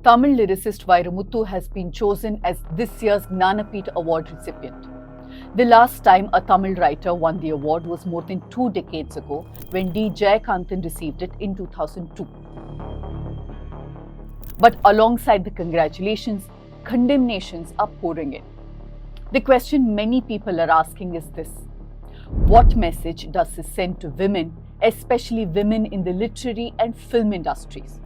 Tamil lyricist Vairamuthu has been chosen as this year's Jnanpith Award recipient. The last time a Tamil writer won the award was more than 2 decades ago when D. Jayakanthan received it in 2002. But alongside the congratulations, condemnations are pouring in. The question many people are asking is this: what message does this send to women, especially women in the literary and film industries?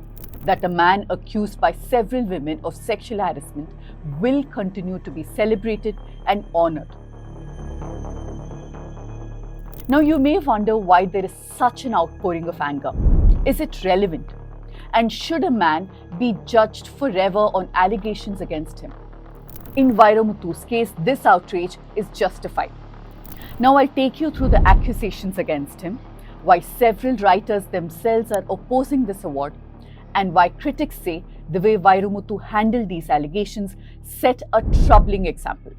That a man accused by several women of sexual harassment will continue to be celebrated and honored. Now, you may wonder why there is such an outpouring of anger. Is it relevant? And should a man be judged forever on allegations against him? In Vairamuthu's case, this outrage is justified. Now, I'll take you through the accusations against him, why several writers themselves are opposing this award, and why critics say the way Vairamuthu handled these allegations set a troubling example.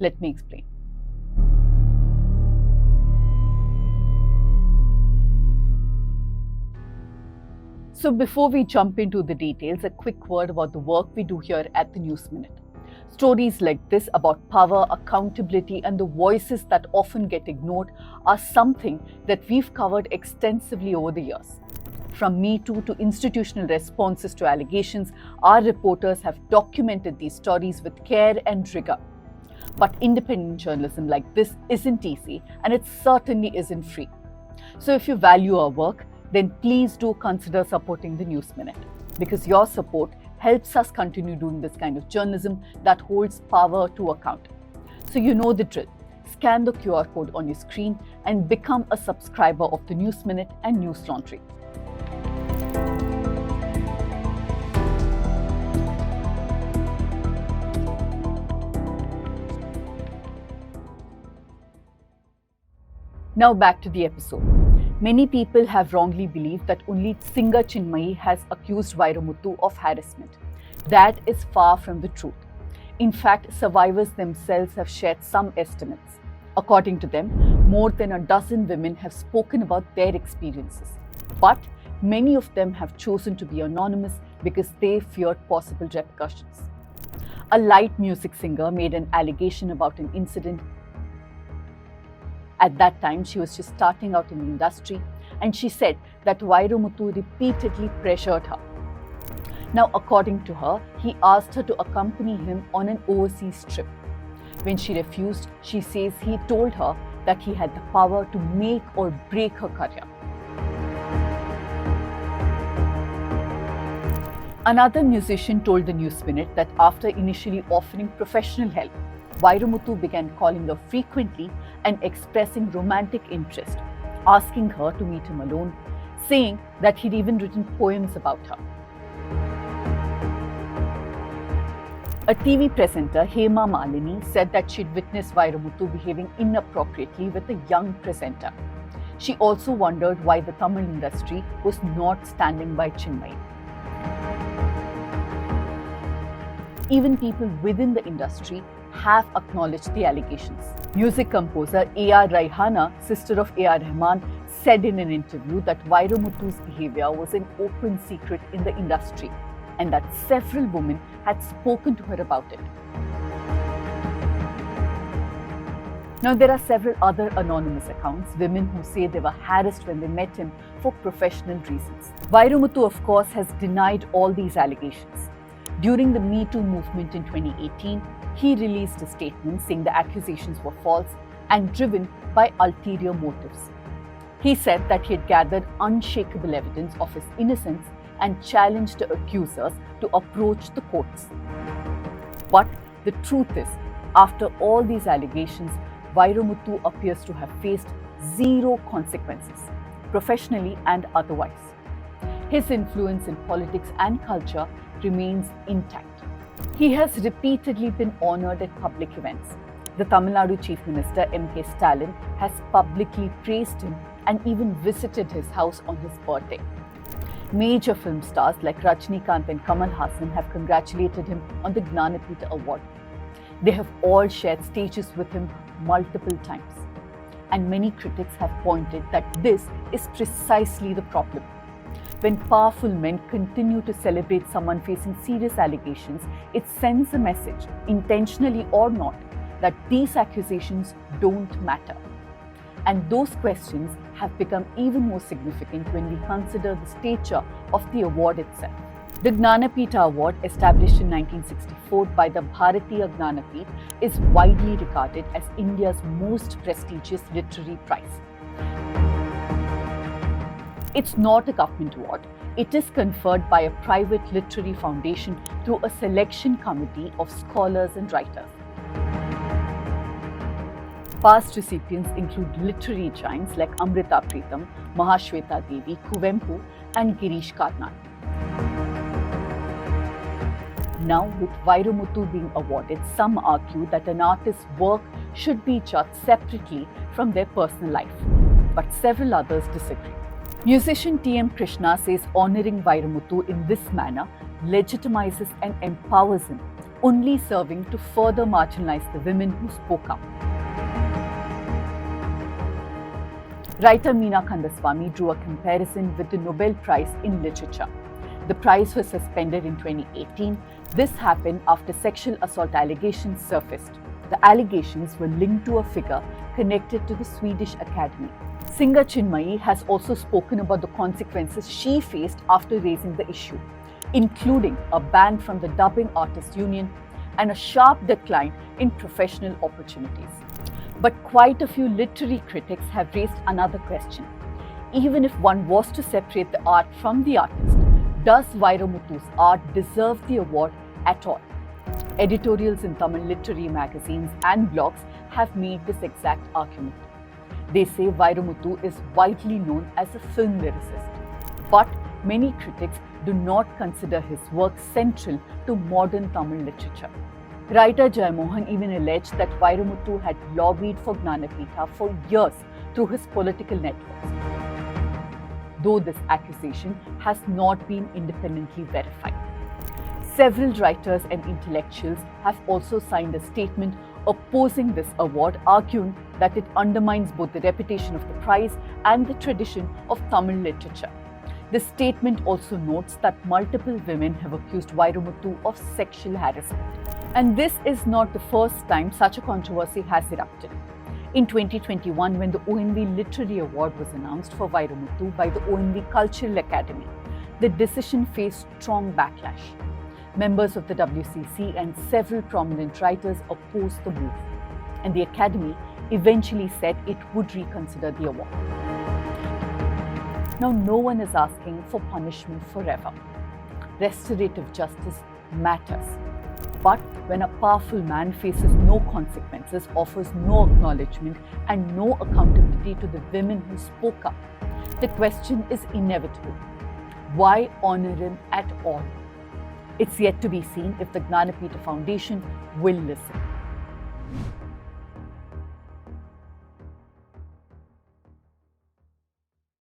Let me explain. So before we jump into the details, a quick word about the work we do here at the News Minute. Stories like this about power, accountability, and the voices that often get ignored are something that we've covered extensively over the years. From Me Too to institutional responses to allegations, our reporters have documented these stories with care and rigor. But independent journalism like this isn't easy, and it certainly isn't free. So if you value our work, then please do consider supporting the News Minute, because your support helps us continue doing this kind of journalism that holds power to account. So you know the drill. Scan the QR code on your screen and become a subscriber of the News Minute and News Laundry. Now back to the episode. Many people have wrongly believed that only singer Chinmayi has accused Vairamuthu of harassment. That is far from the truth. In fact, survivors themselves have shared some estimates. According to them, more than a dozen women have spoken about their experiences. But many of them have chosen to be anonymous because they feared possible repercussions. A light music singer made an allegation about an incident. At that time, she was just starting out in the industry, and she said that Vairamuthu repeatedly pressured her. Now, according to her, he asked her to accompany him on an overseas trip. When she refused, she says he told her that he had the power to make or break her career. Another musician told the News Minute that after initially offering professional help, Vairamuthu began calling her frequently and expressing romantic interest, asking her to meet him alone, saying that he'd even written poems about her. A TV presenter, Hema Malini, said that she'd witnessed Vairamuthu behaving inappropriately with a young presenter. She also wondered why the Tamil industry was not standing by Chinmayi. Even people within the industry have acknowledged the allegations. Music composer A.R. Raihana, sister of A.R. Rahman, said in an interview that Vairamuthu's behavior was an open secret in the industry and that several women had spoken to her about it. Now, there are several other anonymous accounts, women who say they were harassed when they met him for professional reasons. Vairamuthu, of course, has denied all these allegations. During the Me Too movement in 2018, he released a statement saying the accusations were false and driven by ulterior motives. He said that he had gathered unshakable evidence of his innocence and challenged the accusers to approach the courts. But the truth is, after all these allegations, Vairamuthu appears to have faced zero consequences, professionally and otherwise. His influence in politics and culture remains intact. He has repeatedly been honoured at public events. The Tamil Nadu Chief Minister M.K. Stalin has publicly praised him and even visited his house on his birthday. Major film stars like Rajinikanth and Kamal Haasan have congratulated him on the Jnanpith Award. They have all shared stages with him multiple times. And many critics have pointed that this is precisely the problem. When powerful men continue to celebrate someone facing serious allegations, it sends a message, intentionally or not, that these accusations don't matter. And those questions have become even more significant when we consider the stature of the award itself. The Jnanpith Award, established in 1964 by the Bharatiya Jnanpith, is widely regarded as India's most prestigious literary prize. It's not a government award. It is conferred by a private literary foundation through a selection committee of scholars and writers. Past recipients include literary giants like Amrita Pritam, Mahashweta Devi, Kuvempu, and Girish Karnad. Now, with Vairamuthu being awarded, some argue that an artist's work should be judged separately from their personal life, but several others disagree. Musician T.M. Krishna says honoring Vairamuthu in this manner legitimizes and empowers him, only serving to further marginalize the women who spoke up. Writer Meena Kandaswamy drew a comparison with the Nobel Prize in Literature. The prize was suspended in 2018. This happened after sexual assault allegations surfaced. The allegations were linked to a figure connected to the Swedish Academy. Singer Chinmayi has also spoken about the consequences she faced after raising the issue, including a ban from the Dubbing Artists Union and a sharp decline in professional opportunities. But quite a few literary critics have raised another question. Even if one was to separate the art from the artist, does Vairamuthu's art deserve the award at all? Editorials in Tamil literary magazines and blogs have made this exact argument. They say Vairamuthu is widely known as a film lyricist, but many critics do not consider his work central to modern Tamil literature. Writer Jayamohan even alleged that Vairamuthu had lobbied for Jnanapitha for years through his political networks, though this accusation has not been independently verified. Several writers and intellectuals have also signed a statement opposing this award, arguing that it undermines both the reputation of the prize and the tradition of Tamil literature. The statement also notes that multiple women have accused Vairamuthu of sexual harassment. And this is not the first time such a controversy has erupted. In 2021, when the ONV Literary Award was announced for Vairamuthu by the ONV Cultural Academy, the decision faced strong backlash. Members of the WCC and several prominent writers opposed the move, and the Academy eventually said it would reconsider the award. Now, no one is asking for punishment forever. Restorative justice matters. But when a powerful man faces no consequences, offers no acknowledgement, and no accountability to the women who spoke up, the question is inevitable. Why honor him at all? It's yet to be seen if the Jnanapitha Foundation will listen.